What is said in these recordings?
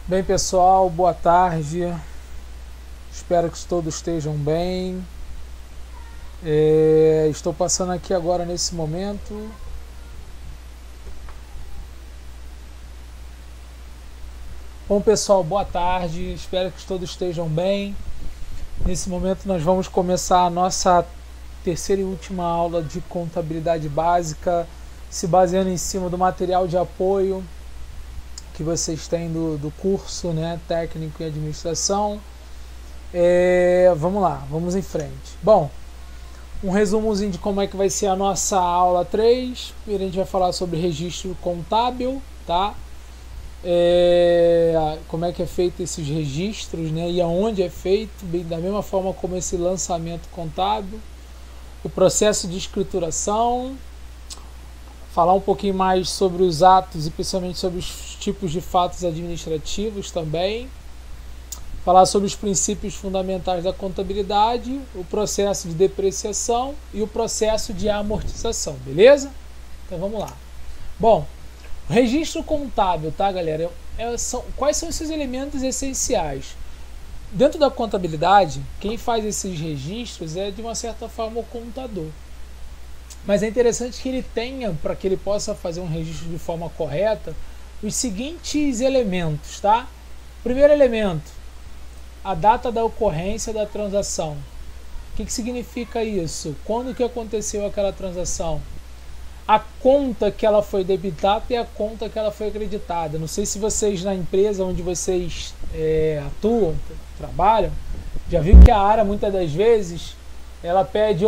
Bem, pessoal, boa tarde. Espero que todos estejam bem. Estou passando aqui agora nesse momento. Bom, pessoal, boa tarde. Espero que todos estejam bem. Nesse momento nós vamos começar a nossa terceira e última aula de contabilidade básica, se baseando em cima do material de apoio que vocês têm do curso, né, técnico em administração. Vamos lá, vamos em frente. Bom, um resumozinho de como é que vai ser a nossa aula 3. Primeiro a gente vai falar sobre registro contábil, tá? Como é que é feito esses registros, né, e aonde é feito, bem, da mesma forma como esse lançamento contábil, o processo de escrituração, falar um pouquinho mais sobre os atos e principalmente sobre os tipos de fatos administrativos também, falar sobre os princípios fundamentais da contabilidade, o processo de depreciação e o processo de amortização, beleza? Então vamos lá. Bom, o registro contábil, tá, galera? Quais são esses elementos essenciais? Dentro da contabilidade, quem faz esses registros é, de uma certa forma, o contador. Mas é interessante que ele tenha, para que ele possa fazer um registro de forma correta, os seguintes elementos, tá? Primeiro elemento, a data da ocorrência da transação. O que significa isso? Quando que aconteceu aquela transação? A conta que ela foi debitada e a conta que ela foi acreditada. Não sei se vocês, na empresa onde vocês atuam, trabalham, já viu que a área, muitas das vezes, ela pede,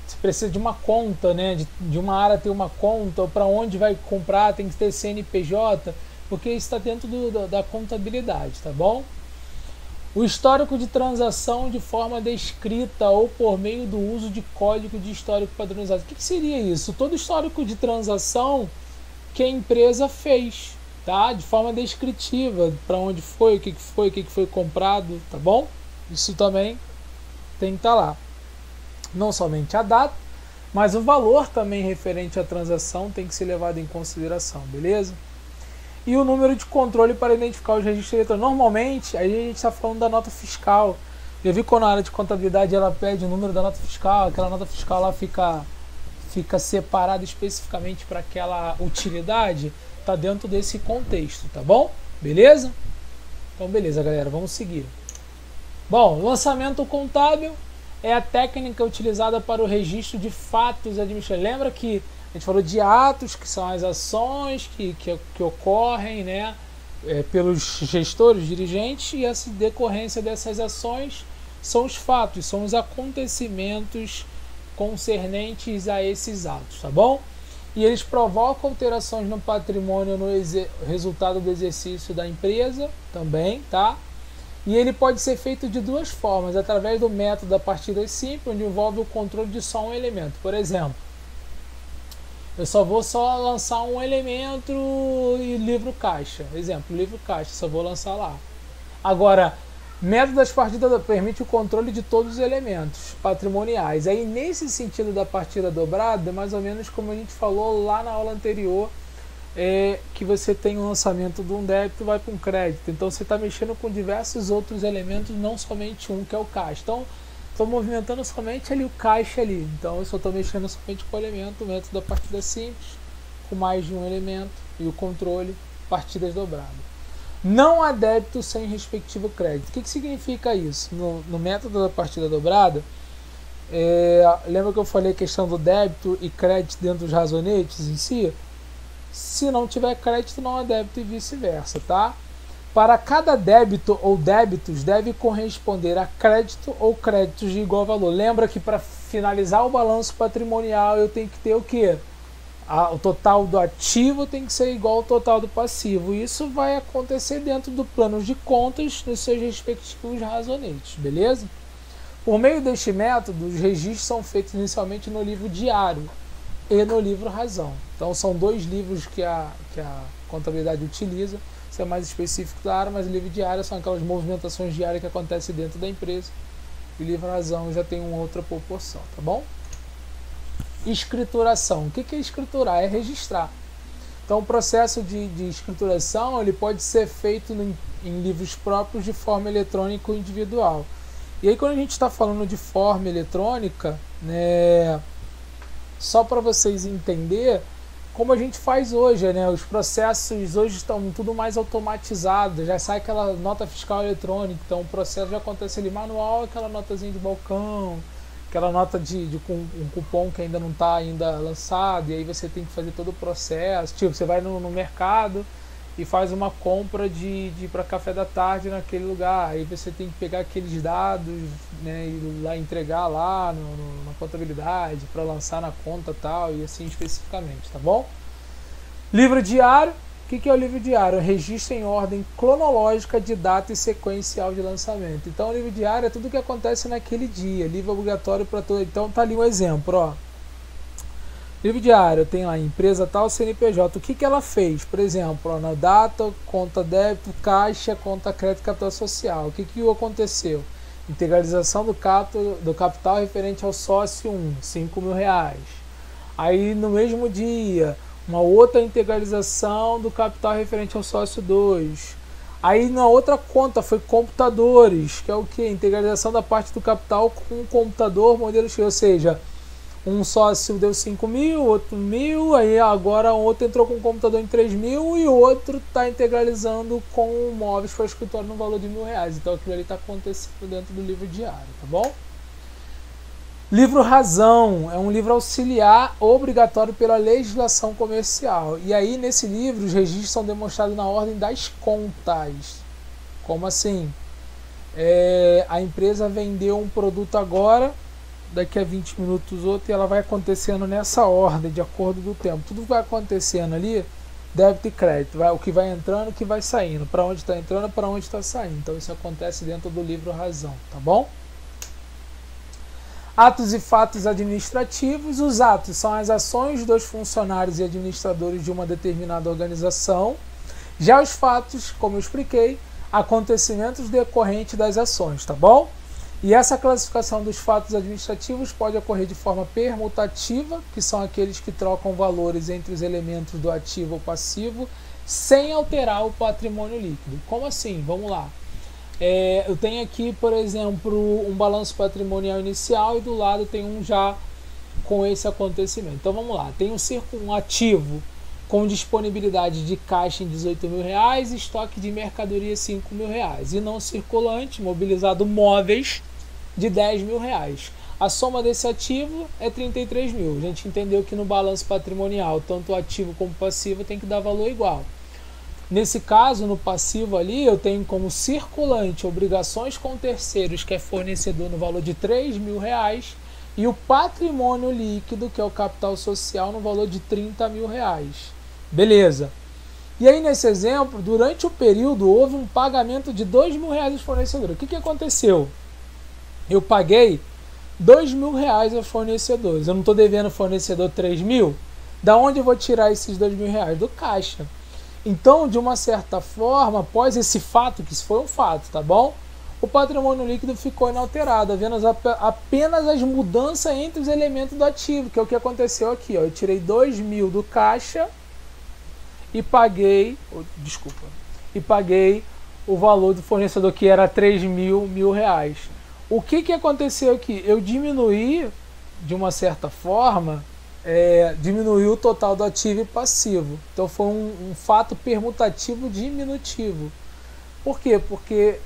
você precisa de uma conta, né? De uma área ter uma conta, ou para onde vai comprar tem que ter CNPJ, porque isso está dentro da contabilidade, tá bom? O histórico de transação de forma descrita ou por meio do uso de código de histórico padronizado. O que seria isso? Todo histórico de transação que a empresa fez, tá? De forma descritiva, para onde foi, o que foi comprado, tá bom? Isso também tem que estar lá. Não somente a data, mas o valor também referente à transação tem que ser levado em consideração, beleza? E o número de controle para identificar os registros eletrônicos. Normalmente, aí a gente está falando da nota fiscal. Eu vi quando na área de contabilidade ela pede o número da nota fiscal, aquela nota fiscal lá fica separada especificamente para aquela utilidade, está dentro desse contexto, tá bom? Beleza? Então, beleza, galera, vamos seguir. Bom, lançamento contábil é a técnica utilizada para o registro de fatos administrativos. Lembra que a gente falou de atos, que são as ações que ocorrem, né, pelos gestores, dirigentes, e a decorrência dessas ações são os fatos, são os acontecimentos concernentes a esses atos, tá bom? E eles provocam alterações no patrimônio no resultado do exercício da empresa também, tá? E ele pode ser feito de duas formas, através do método da partida simples, onde envolve o controle de só um elemento. Por exemplo, eu só vou lançar um elemento e livro caixa. Exemplo, livro caixa, só vou lançar lá. Agora, método das partidas permite o controle de todos os elementos patrimoniais. Aí, nesse sentido da partida dobrada, é mais ou menos como a gente falou lá na aula anterior, que você tem o lançamento de um débito e vai para um crédito. Então, você está mexendo com diversos outros elementos, não somente um, que é o caixa. Então, estou movimentando somente ali o caixa ali, então eu só estou mexendo somente com o elemento, o método da partida simples, com mais de um elemento, e o controle, partidas dobradas. Não há débito sem respectivo crédito. O que significa isso? No método da partida dobrada, lembra que eu falei a questão do débito e crédito dentro dos razonetes em si? Se não tiver crédito, não há débito e vice-versa, tá? Para cada débito ou débitos deve corresponder a crédito ou créditos de igual valor. Lembra que para finalizar o balanço patrimonial eu tenho que ter o quê? O total do ativo tem que ser igual ao total do passivo. Isso vai acontecer dentro do plano de contas nos seus respectivos razonetes, beleza? Por meio deste método, os registros são feitos inicialmente no livro diário e no livro razão. Então são dois livros que a contabilidade utiliza. É mais específico da área, mas o livro diário são aquelas movimentações diárias que acontecem dentro da empresa. E o livro razão já tem uma outra proporção, tá bom? Escrituração. O que é escriturar? É registrar. Então o processo de escrituração ele pode ser feito em livros próprios de forma eletrônica ou individual. E aí quando a gente está falando de forma eletrônica, né, só para vocês entenderem como a gente faz hoje, né? Os processos hoje estão tudo mais automatizados, já sai aquela nota fiscal eletrônica, então o processo já acontece ali manual, aquela notazinha de balcão, aquela nota com um cupom que ainda não está ainda lançado, e aí você tem que fazer todo o processo. Tipo, você vai no mercado e faz uma compra para café da tarde naquele lugar, aí você tem que pegar aqueles dados, né, e lá entregar lá na contabilidade para lançar na conta tal, e assim especificamente, tá bom? Livro diário. O que é o livro diário? Registro em ordem cronológica de data e sequencial de lançamento. Então o livro diário é tudo o que acontece naquele dia, livro obrigatório para todo. Então tá ali um exemplo, ó. Livro diário, tem lá empresa tal, CNPJ. O que ela fez? Por exemplo, ó, na data, conta débito, caixa, conta crédito, capital social. O que aconteceu? Integralização do capital referente ao sócio 1, R$5.000. Aí no mesmo dia, uma outra integralização do capital referente ao sócio 2. Aí na outra conta foi computadores, que é o que? Integralização da parte do capital com um computador modelo X, ou seja, um sócio deu 5.000, outro 1.000, aí agora o outro entrou com um computador em 3.000 e o outro está integralizando com móveis para o escritório no valor de R$1.000. Então aquilo ali está acontecendo dentro do livro diário, tá bom? Livro Razão é um livro auxiliar obrigatório pela legislação comercial. E aí nesse livro os registros são demonstrados na ordem das contas. Como assim? A empresa vendeu um produto agora, daqui a 20 minutos outro, e ela vai acontecendo nessa ordem, de acordo do tempo. Tudo vai acontecendo ali, débito e crédito, o que vai entrando, o que vai saindo, para onde está entrando, para onde está saindo. Então isso acontece dentro do livro Razão, tá bom? Atos e fatos administrativos. Os atos são as ações dos funcionários e administradores de uma determinada organização. Já os fatos, como eu expliquei, acontecimentos decorrentes das ações, tá bom? E essa classificação dos fatos administrativos pode ocorrer de forma permutativa, que são aqueles que trocam valores entre os elementos do ativo ou passivo, sem alterar o patrimônio líquido. Como assim? Vamos lá. Eu tenho aqui, por exemplo, um balanço patrimonial inicial e do lado tem um já com esse acontecimento. Então vamos lá. Tem um ativo com disponibilidade de caixa em R$18.000 e estoque de mercadoria R$5.000. E não circulante, mobilizado móveis de R$10.000. A soma desse ativo é R$33.000. A gente entendeu que no balanço patrimonial, tanto o ativo como o passivo tem que dar valor igual. Nesse caso, no passivo ali, eu tenho como circulante obrigações com terceiros, que é fornecedor no valor de R$3.000, e o patrimônio líquido, que é o capital social, no valor de R$30.000. Beleza. E aí, nesse exemplo, durante o período, houve um pagamento de R$2.000 aos fornecedores. O que aconteceu? Eu paguei R$2.000 aos fornecedores. Eu não estou devendo ao fornecedor R$3.000? Da onde eu vou tirar esses R$2.000? Do caixa. Então, de uma certa forma, após esse fato, que isso foi um fato, tá bom? O patrimônio líquido ficou inalterado, havendo apenas as mudanças entre os elementos do ativo, que é o que aconteceu aqui, ó. Eu tirei R$2.000 do caixa e paguei, o valor do fornecedor, que era R$3.000. O que aconteceu aqui? Eu diminuí, de uma certa forma, diminuiu o total do ativo e passivo. Então foi um fato permutativo diminutivo. Por quê? Porque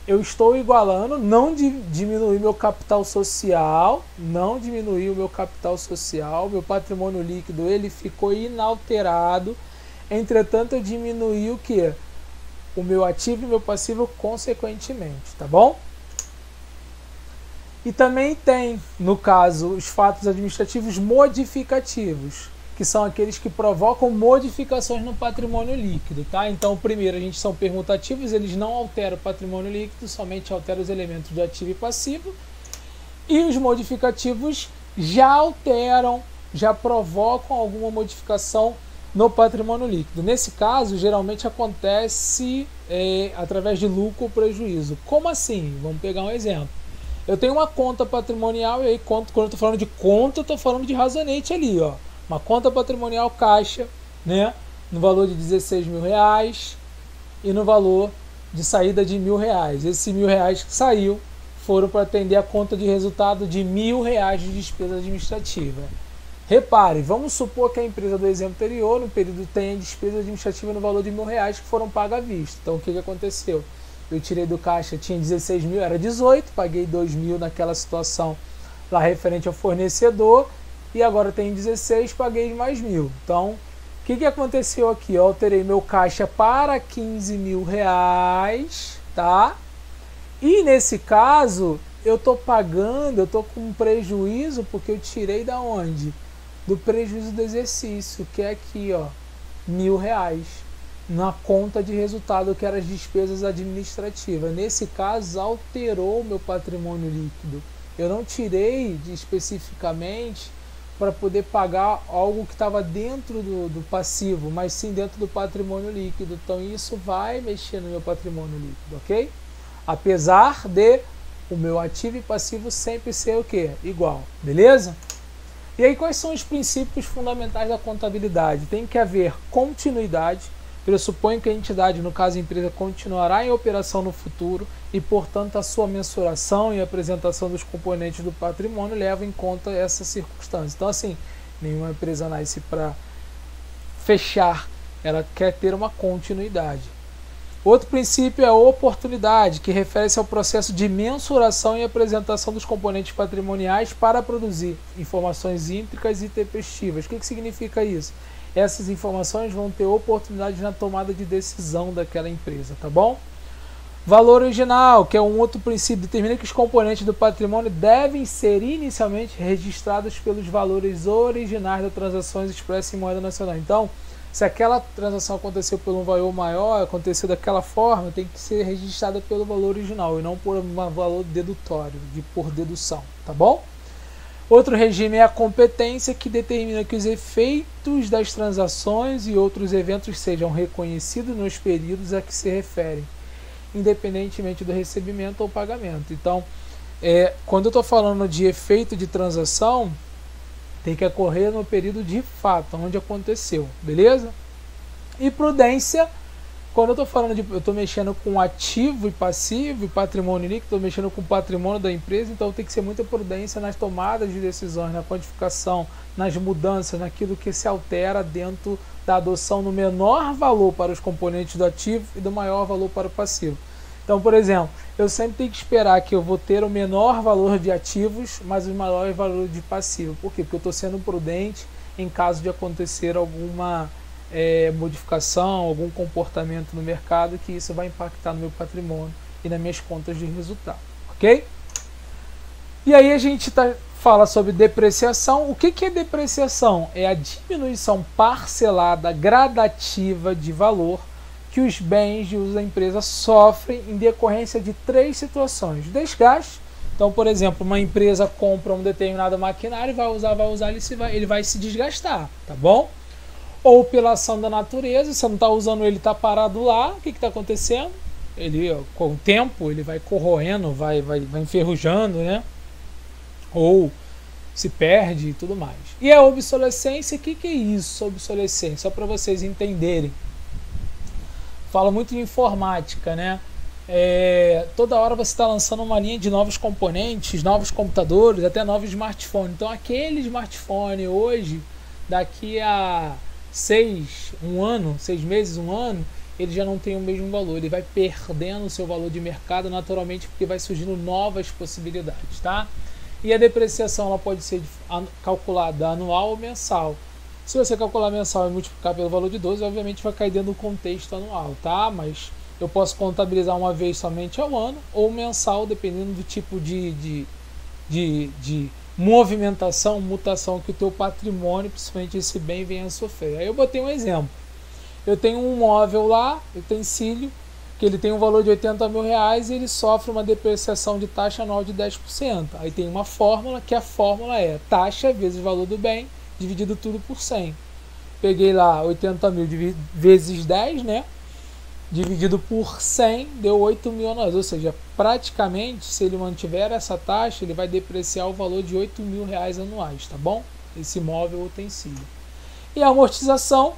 eu estou igualando, não diminuí meu capital social, meu patrimônio líquido ele ficou inalterado. Entretanto, eu diminuí o que? O meu ativo e meu passivo consequentemente, tá bom? E também tem, no caso, os fatos administrativos modificativos, que são aqueles que provocam modificações no patrimônio líquido, tá? Então, primeiro, a gente são permutativos, eles não alteram o patrimônio líquido, somente alteram os elementos de ativo e passivo. E os modificativos já alteram, já provocam alguma modificação no patrimônio líquido. Nesse caso, geralmente acontece através de lucro ou prejuízo. Como assim? Vamos pegar um exemplo. Eu tenho uma conta patrimonial, e aí quando eu estou falando de conta, eu estou falando de razonete ali, ó. Uma conta patrimonial caixa, né? no valor de 16 mil reais e no valor de saída de R$1.000. Esses R$1.000 que saiu foram para atender a conta de resultado de R$1.000 de despesa administrativa. Repare, vamos supor que a empresa do exemplo anterior, no período, tenha despesa administrativa no valor de R$1.000 que foram pagas à vista. Então, o que aconteceu? Eu tirei do caixa, tinha 16 mil, era 18, paguei 2 mil naquela situação lá referente ao fornecedor, e agora tem 16, paguei mais 1.000. Então, o que aconteceu aqui? Eu alterei meu caixa para R$15 mil, tá? E nesse caso, eu estou pagando, eu estou com um prejuízo, porque eu tirei da onde? Do prejuízo do exercício, que é aqui, ó, R$1.000, na conta de resultado, que eram as despesas administrativas. Nesse caso, alterou o meu patrimônio líquido. Eu não tirei especificamente para poder pagar algo que estava dentro do passivo, mas sim dentro do patrimônio líquido. Então, isso vai mexer no meu patrimônio líquido, ok? Apesar de o meu ativo e passivo sempre ser o quê? Igual, beleza? E aí, quais são os princípios fundamentais da contabilidade? Tem que haver continuidade, pressupõe que a entidade, no caso a empresa, continuará em operação no futuro e, portanto, a sua mensuração e apresentação dos componentes do patrimônio leva em conta essa circunstância. Então, assim, nenhuma empresa nasce para fechar, ela quer ter uma continuidade. Outro princípio é a oportunidade, que refere-se ao processo de mensuração e apresentação dos componentes patrimoniais para produzir informações íntegras e tempestivas. O que significa isso? Essas informações vão ter oportunidade na tomada de decisão daquela empresa, tá bom? Valor original, que é um outro princípio, determina que os componentes do patrimônio devem ser inicialmente registrados pelos valores originais das transações expressas em moeda nacional. Então, se aquela transação aconteceu por um valor maior, aconteceu daquela forma, tem que ser registrada pelo valor original e não por um valor dedutório, por dedução, tá bom? Outro regime é a competência, que determina que os efeitos das transações e outros eventos sejam reconhecidos nos períodos a que se referem, independentemente do recebimento ou pagamento. Então, quando eu estou falando de efeito de transação, tem que ocorrer no período de fato, onde aconteceu, beleza? E prudência, quando eu estou falando de, eu estou mexendo com ativo e passivo, e patrimônio líquido, estou mexendo com o patrimônio da empresa, então tem que ser muita prudência nas tomadas de decisões, na quantificação, nas mudanças, naquilo que se altera dentro da adoção do menor valor para os componentes do ativo e do maior valor para o passivo. Então, por exemplo, eu sempre tenho que esperar que eu vou ter o menor valor de ativos, mas o maior valor de passivo. Por quê? Porque eu estou sendo prudente em caso de acontecer alguma modificação, algum comportamento no mercado, que isso vai impactar no meu patrimônio e nas minhas contas de resultado, ok? E aí a gente fala sobre depreciação. O que é depreciação? É a diminuição parcelada, gradativa de valor que os bens de uso da empresa sofrem em decorrência de 3 situações. Desgaste. Então, por exemplo, uma empresa compra um determinado maquinário, vai usar, ele vai se desgastar, tá bom? Ou pela ação da natureza, você não está usando ele, está parado lá, o que está acontecendo? Ele, com o tempo, ele vai corroendo, vai enferrujando, né? Ou se perde e tudo mais. E a obsolescência, o que é isso, obsolescência? Só para vocês entenderem. Fala muito de informática, né? Toda hora você está lançando uma linha de novos componentes, novos computadores, até novos smartphones. Então, aquele smartphone hoje, daqui a 6 meses, um ano, ele já não tem o mesmo valor. Ele vai perdendo o seu valor de mercado naturalmente, porque vai surgindo novas possibilidades, tá? E a depreciação ela pode ser calculada anual ou mensal. Se você calcular mensal e multiplicar pelo valor de 12, obviamente vai cair dentro do contexto anual, tá? Mas eu posso contabilizar uma vez somente ao ano ou mensal, dependendo do tipo de movimentação, mutação que o teu patrimônio, principalmente esse bem, venha a sofrer. Aí eu botei um exemplo. Eu tenho um móvel lá, utensílio, que ele tem um valor de 80 mil reais e ele sofre uma depreciação de taxa anual de 10%. Aí tem uma fórmula, que a fórmula é taxa vezes valor do bem, dividido tudo por 100. Peguei lá 80 mil vezes 10, né? Dividido por 100, deu 8 mil anuais. Ou seja, praticamente, se ele mantiver essa taxa, ele vai depreciar o valor de 8 mil reais anuais, tá bom? Esse móvel utensílio. E a amortização,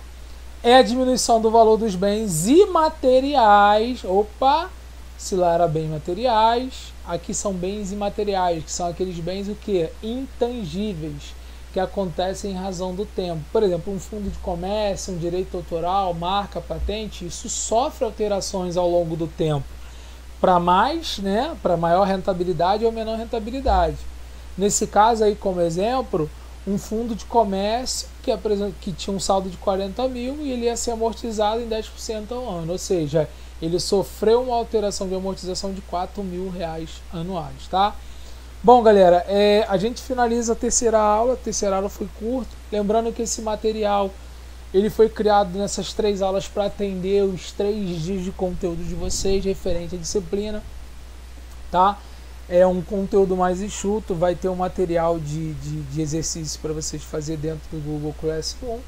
é a diminuição do valor dos bens imateriais. Opa, se lá era bem materiais, aqui são bens imateriais, que são aqueles bens o quê? Intangíveis, que acontecem em razão do tempo. Por exemplo, um fundo de comércio, um direito autoral, marca, patente, isso sofre alterações ao longo do tempo, para mais, né, para maior rentabilidade ou menor rentabilidade. Nesse caso aí, como exemplo, um fundo de comércio que tinha um saldo de 40 mil e ele ia ser amortizado em 10% ao ano, ou seja, ele sofreu uma alteração de amortização de R$4.000 anuais, tá? Bom, galera, a gente finaliza a terceira aula foi curta, lembrando que esse material ele foi criado nessas 3 aulas para atender os 3 dias de conteúdo de vocês referente à disciplina, tá? É um conteúdo mais enxuto, vai ter um material de exercício para vocês fazer dentro do Google Classroom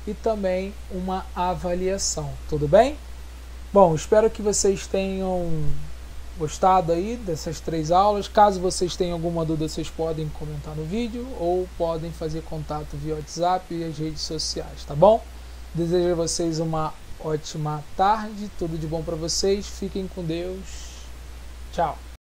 e também uma avaliação, tudo bem? Bom, espero que vocês tenham gostado aí dessas 3 aulas. Caso vocês tenham alguma dúvida, vocês podem comentar no vídeo ou podem fazer contato via WhatsApp e as redes sociais, tá bom? Desejo a vocês uma ótima tarde, tudo de bom para vocês, fiquem com Deus, tchau!